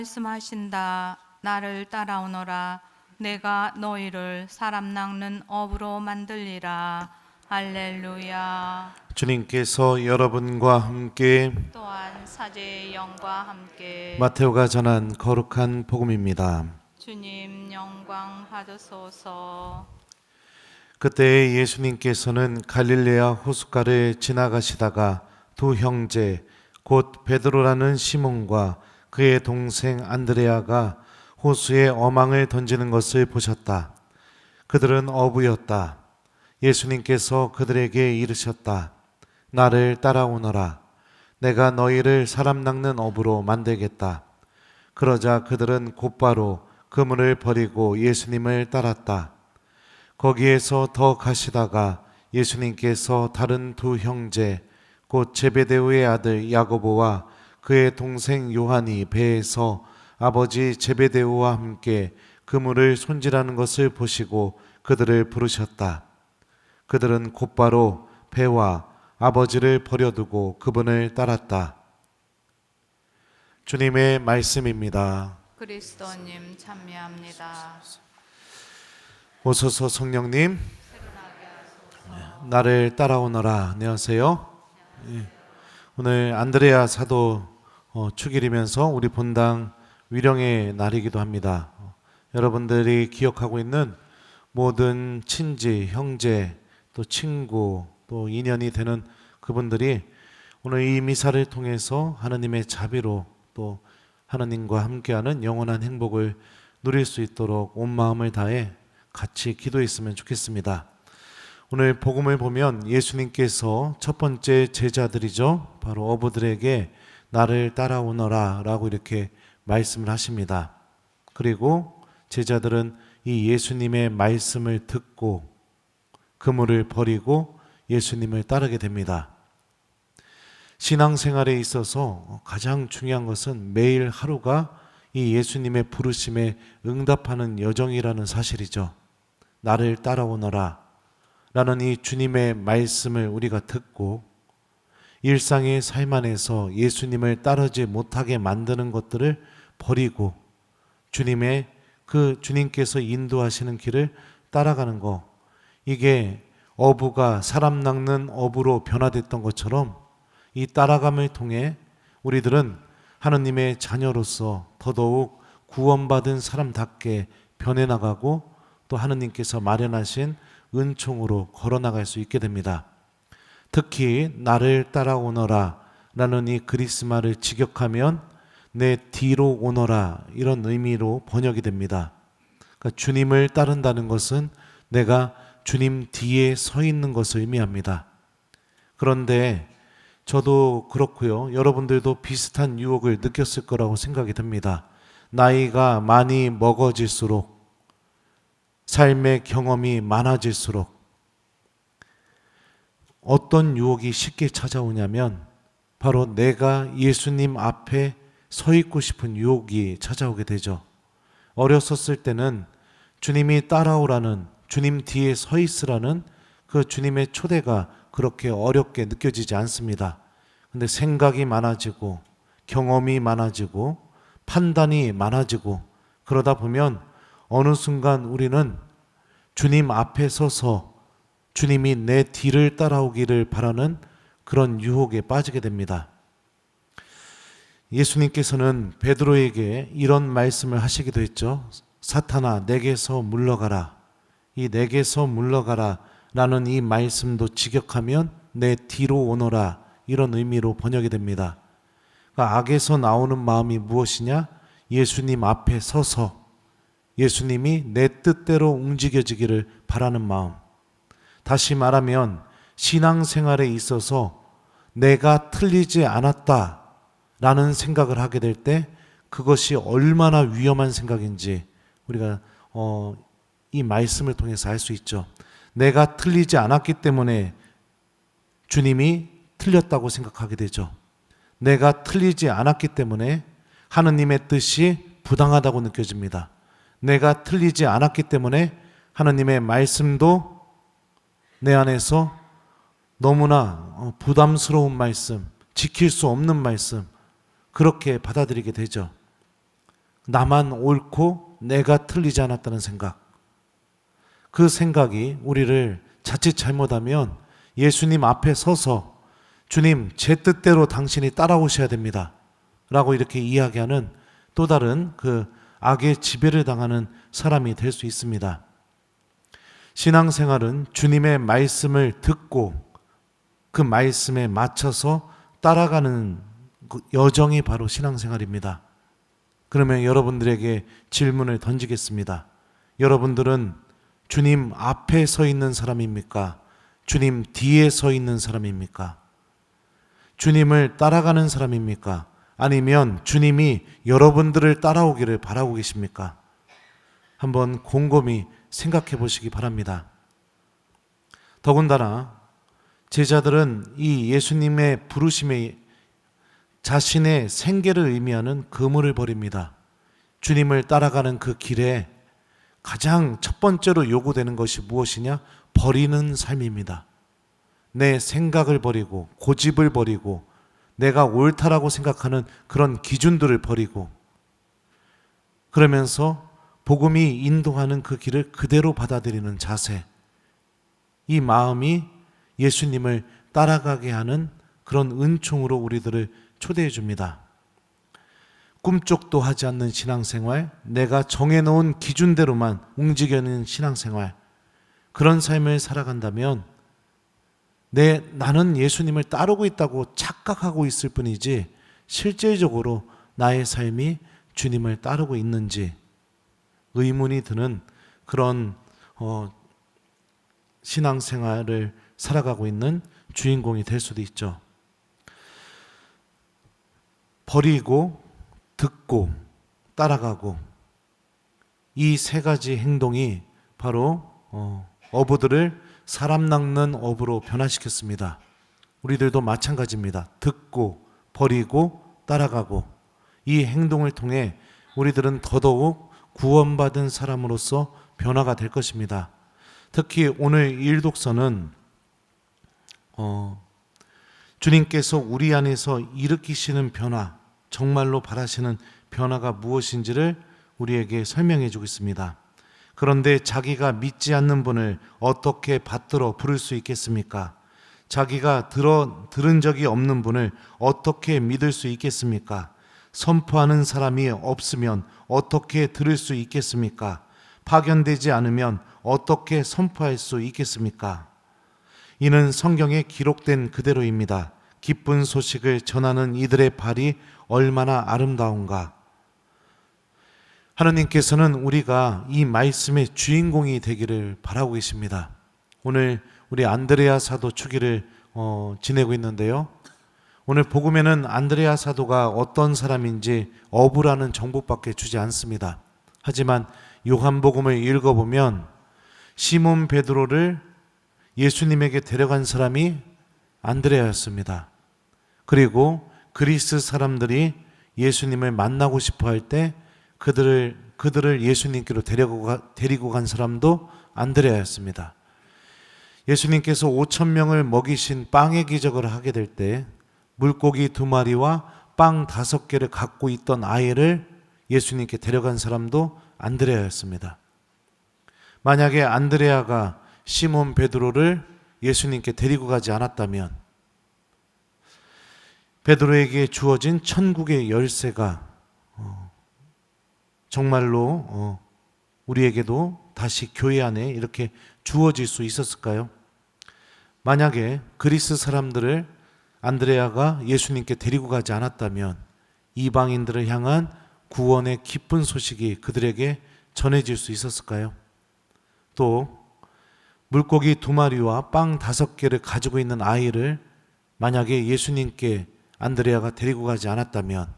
말씀하신다. 나를 따라오너라. 내가 너희를 사람 낚는 업으로 만들리라. 할렐루야. 주님께서 여러분과 함께 또한 사제의 영과 함께 마테오가 전한 거룩한 복음입니다. 주님 영광 받으소서. 그때 예수님께서는 갈릴레아 호숫가를 지나가시다가 두 형제 곧 베드로라는 시몬과 그의 동생 안드레아가 호수에 어망을 던지는 것을 보셨다. 그들은 어부였다. 예수님께서 그들에게 이르셨다. 나를 따라오너라. 내가 너희를 사람 낚는 어부로 만들겠다. 그러자 그들은 곧바로 그물을 버리고 예수님을 따랐다. 거기에서 더 가시다가 예수님께서 다른 두 형제 곧 제베데오의 아들 야고보와 그의 동생 요한이 배에서 아버지 제베데오와 함께 그물을 손질하는 것을 보시고 그들을 부르셨다. 그들은 곧바로 배와 아버지를 버려두고 그분을 따랐다. 주님의 말씀입니다. 그리스도님 찬미합니다. 오소서 성령님, 나를 따라오너라. 안녕하세요. 오늘 안드레아 사도 축일이면서 우리 본당 위령의 날이기도 합니다. 여러분들이 기억하고 있는 모든 친지, 형제, 또 친구, 또 인연이 되는 그분들이 오늘 이 미사를 통해서 하나님의 자비로 또 하나님과 함께하는 영원한 행복을 누릴 수 있도록 온 마음을 다해 같이 기도했으면 좋겠습니다. 오늘 복음을 보면 예수님께서 첫 번째 제자들이죠. 바로 어부들에게 나를 따라오너라 라고 이렇게 말씀을 하십니다. 그리고 제자들은 이 예수님의 말씀을 듣고 그물을 버리고 예수님을 따르게 됩니다. 신앙생활에 있어서 가장 중요한 것은 매일 하루가 이 예수님의 부르심에 응답하는 여정이라는 사실이죠. 나를 따라오너라 라는 이 주님의 말씀을 우리가 듣고 일상의 삶 안에서 예수님을 따르지 못하게 만드는 것들을 버리고 주님께서 인도하시는 길을 따라가는 것, 이게 어부가 사람 낚는 어부로 변화됐던 것처럼 이 따라감을 통해 우리들은 하느님의 자녀로서 더더욱 구원받은 사람답게 변해나가고 또 하느님께서 마련하신 은총으로 걸어나갈 수 있게 됩니다. 특히 나를 따라오너라 라는 이 그리스마를 직역하면 내 뒤로 오너라 이런 의미로 번역이 됩니다. 그러니까 주님을 따른다는 것은 내가 주님 뒤에 서 있는 것을 의미합니다. 그런데 저도 그렇고요. 여러분들도 비슷한 유혹을 느꼈을 거라고 생각이 듭니다. 나이가 많이 먹어질수록 삶의 경험이 많아질수록 어떤 유혹이 쉽게 찾아오냐면 바로 내가 예수님 앞에 서 있고 싶은 유혹이 찾아오게 되죠. 어렸었을 때는 주님이 따라오라는, 주님 뒤에 서 있으라는 그 주님의 초대가 그렇게 어렵게 느껴지지 않습니다. 근데 생각이 많아지고 경험이 많아지고 판단이 많아지고 그러다 보면 어느 순간 우리는 주님 앞에 서서 주님이 내 뒤를 따라오기를 바라는 그런 유혹에 빠지게 됩니다. 예수님께서는 베드로에게 이런 말씀을 하시기도 했죠. 사탄아, 내게서 물러가라. 이 내게서 물러가라 라는 이 말씀도 직역하면 내 뒤로 오너라 이런 의미로 번역이 됩니다. 그러니까 악에서 나오는 마음이 무엇이냐? 예수님 앞에 서서 예수님이 내 뜻대로 움직여지기를 바라는 마음. 다시 말하면 신앙생활에 있어서 내가 틀리지 않았다라는 생각을 하게 될 때 그것이 얼마나 위험한 생각인지 우리가 이 말씀을 통해서 알 수 있죠. 내가 틀리지 않았기 때문에 주님이 틀렸다고 생각하게 되죠. 내가 틀리지 않았기 때문에 하느님의 뜻이 부당하다고 느껴집니다. 내가 틀리지 않았기 때문에 하느님의 말씀도 내 안에서 너무나 부담스러운 말씀, 지킬 수 없는 말씀, 그렇게 받아들이게 되죠. 나만 옳고 내가 틀리지 않았다는 생각. 그 생각이 우리를 자칫 잘못하면 예수님 앞에 서서 주님, 제 뜻대로 당신이 따라오셔야 됩니다 라고 이렇게 이야기하는 또 다른 그 악의 지배를 당하는 사람이 될 수 있습니다. 신앙생활은 주님의 말씀을 듣고 그 말씀에 맞춰서 따라가는 그 여정이 바로 신앙생활입니다. 그러면 여러분들에게 질문을 던지겠습니다. 여러분들은 주님 앞에 서 있는 사람입니까? 주님 뒤에 서 있는 사람입니까? 주님을 따라가는 사람입니까? 아니면 주님이 여러분들을 따라오기를 바라고 계십니까? 한번 곰곰이 생각해 보시기 바랍니다. 더군다나 제자들은 이 예수님의 부르심에 자신의 생계를 의미하는 그물을 버립니다. 주님을 따라가는 그 길에 가장 첫 번째로 요구되는 것이 무엇이냐? 버리는 삶입니다. 내 생각을 버리고 고집을 버리고 내가 옳다라고 생각하는 그런 기준들을 버리고 그러면서 복음이 인도하는 그 길을 그대로 받아들이는 자세, 이 마음이 예수님을 따라가게 하는 그런 은총으로 우리들을 초대해 줍니다. 꿈쩍도 하지 않는 신앙생활, 내가 정해놓은 기준대로만 움직이는 신앙생활, 그런 삶을 살아간다면 나는 예수님을 따르고 있다고 착각하고 있을 뿐이지 실질적으로 나의 삶이 주님을 따르고 있는지 의문이 드는 그런 신앙생활을 살아가고 있는 주인공이 될 수도 있죠. 버리고 듣고 따라가고 이 세 가지 행동이 바로 어부들을 사람 낚는 어부로 변화시켰습니다. 우리들도 마찬가지입니다. 듣고 버리고 따라가고 이 행동을 통해 우리들은 더더욱 구원받은 사람으로서 변화가 될 것입니다. 특히 오늘 일독서는 주님께서 우리 안에서 일으키시는 변화, 정말로 바라시는 변화가 무엇인지를 우리에게 설명해 주고 있습니다. 그런데 자기가 믿지 않는 분을 어떻게 받들어 부를 수 있겠습니까? 자기가 들은 적이 없는 분을 어떻게 믿을 수 있겠습니까? 선포하는 사람이 없으면 어떻게 들을 수 있겠습니까? 파견되지 않으면 어떻게 선포할 수 있겠습니까? 이는 성경에 기록된 그대로입니다. 기쁜 소식을 전하는 이들의 발이 얼마나 아름다운가. 하나님께서는 우리가 이 말씀의 주인공이 되기를 바라고 계십니다. 오늘 우리 안드레아 사도 주기를 지내고 있는데요. 오늘 복음에는 안드레아 사도가 어떤 사람인지 어부라는 정보밖에 주지 않습니다. 하지만 요한복음을 읽어보면 시몬 베드로를 예수님에게 데려간 사람이 안드레아였습니다. 그리고 그리스 사람들이 예수님을 만나고 싶어 할 때 그들을 예수님께로 데리고 간 사람도 안드레아였습니다. 예수님께서 5,000명을 먹이신 빵의 기적을 하게 될 때 물고기 2마리와 빵 5개를 갖고 있던 아이를 예수님께 데려간 사람도 안드레아였습니다. 만약에 안드레아가 시몬 베드로를 예수님께 데리고 가지 않았다면 베드로에게 주어진 천국의 열쇠가 정말로 우리에게도 다시 교회 안에 이렇게 주어질 수 있었을까요? 만약에 그리스 사람들을 안드레아가 예수님께 데리고 가지 않았다면 이방인들을 향한 구원의 기쁜 소식이 그들에게 전해질 수 있었을까요? 또 물고기 2마리와 빵 5개를 가지고 있는 아이를 만약에 예수님께 안드레아가 데리고 가지 않았다면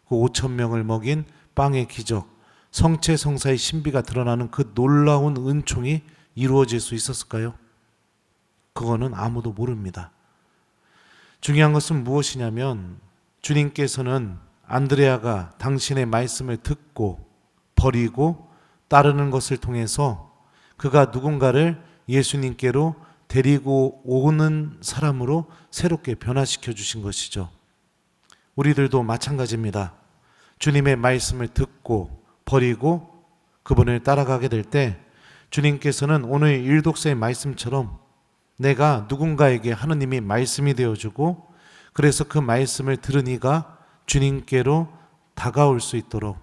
그 5,000명을 먹인 빵의 기적, 성체성사의 신비가 드러나는 그 놀라운 은총이 이루어질 수 있었을까요? 그거는 아무도 모릅니다. 중요한 것은 무엇이냐면 주님께서는 안드레아가 당신의 말씀을 듣고 버리고 따르는 것을 통해서 그가 누군가를 예수님께로 데리고 오는 사람으로 새롭게 변화시켜 주신 것이죠. 우리들도 마찬가지입니다. 주님의 말씀을 듣고 버리고 그분을 따라가게 될 때 주님께서는 오늘 일독서의 말씀처럼 내가 누군가에게 하느님이 말씀이 되어주고 그래서 그 말씀을 들은 이가 주님께로 다가올 수 있도록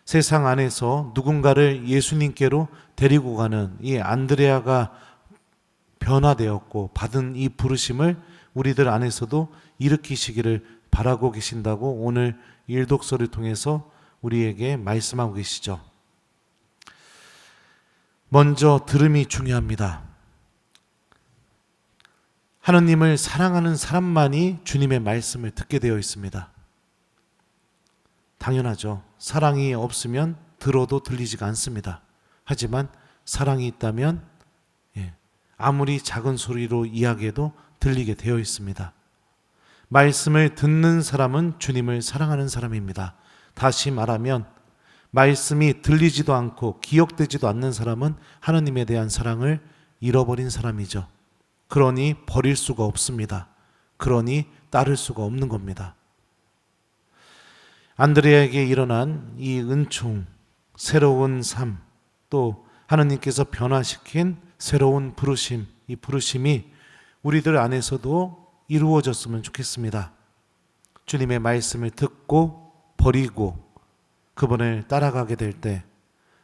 세상 안에서 누군가를 예수님께로 데리고 가는 이 안드레아가 변화되었고 받은 이 부르심을 우리들 안에서도 일으키시기를 바라고 계신다고 오늘 일독서를 통해서 우리에게 말씀하고 계시죠. 먼저 들음이 중요합니다. 하느님을 사랑하는 사람만이 주님의 말씀을 듣게 되어 있습니다. 당연하죠. 사랑이 없으면 들어도 들리지가 않습니다. 하지만 사랑이 있다면 아무리 작은 소리로 이야기해도 들리게 되어 있습니다. 말씀을 듣는 사람은 주님을 사랑하는 사람입니다. 다시 말하면 말씀이 들리지도 않고 기억되지도 않는 사람은 하느님에 대한 사랑을 잃어버린 사람이죠. 그러니 버릴 수가 없습니다. 그러니 따를 수가 없는 겁니다. 안드레아에게 일어난 이 은총, 새로운 삶, 또 하느님께서 변화시킨 새로운 부르심, 이 부르심이 우리들 안에서도 이루어졌으면 좋겠습니다. 주님의 말씀을 듣고 버리고 그분을 따라가게 될 때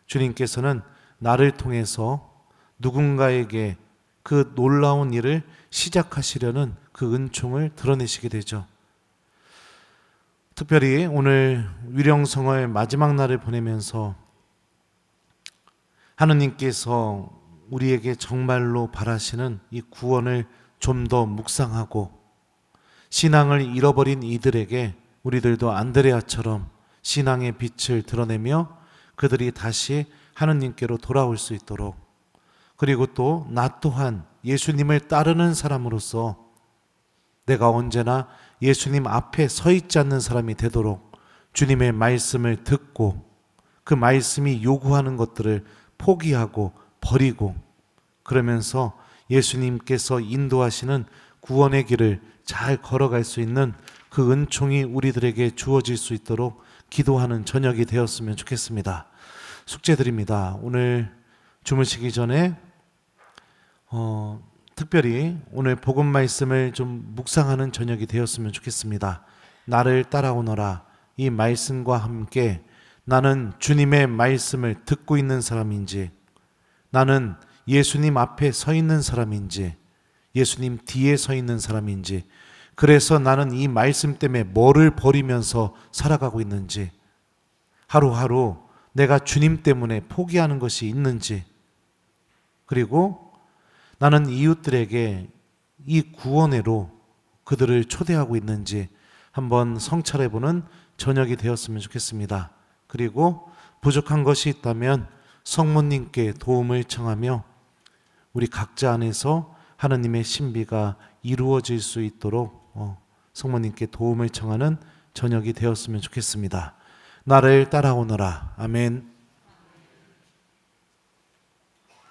주님께서는 나를 통해서 누군가에게 그 놀라운 일을 시작하시려는 그 은총을 드러내시게 되죠. 특별히 오늘 위령성월 마지막 날을 보내면서 하느님께서 우리에게 정말로 바라시는 이 구원을 좀 더 묵상하고 신앙을 잃어버린 이들에게 우리들도 안드레아처럼 신앙의 빛을 드러내며 그들이 다시 하느님께로 돌아올 수 있도록, 그리고 또 나 또한 예수님을 따르는 사람으로서 내가 언제나 예수님 앞에 서 있지 않는 사람이 되도록 주님의 말씀을 듣고 그 말씀이 요구하는 것들을 포기하고 버리고 그러면서 예수님께서 인도하시는 구원의 길을 잘 걸어갈 수 있는 그 은총이 우리들에게 주어질 수 있도록 기도하는 저녁이 되었으면 좋겠습니다. 숙제드립니다. 오늘 주무시기 전에 특별히 오늘 복음 말씀을 좀 묵상하는 저녁이 되었으면 좋겠습니다. 나를 따라오너라. 이 말씀과 함께 나는 주님의 말씀을 듣고 있는 사람인지, 나는 예수님 앞에 서 있는 사람인지, 예수님 뒤에 서 있는 사람인지, 그래서 나는 이 말씀 때문에 뭐를 버리면서 살아가고 있는지, 하루하루 내가 주님 때문에 포기하는 것이 있는지, 그리고 나는 이웃들에게 이 구원회로 그들을 초대하고 있는지 한번 성찰해보는 저녁이 되었으면 좋겠습니다. 그리고 부족한 것이 있다면 성모님께 도움을 청하며 우리 각자 안에서 하느님의 신비가 이루어질 수 있도록 성모님께 도움을 청하는 저녁이 되었으면 좋겠습니다. 나를 따라오너라. 아멘.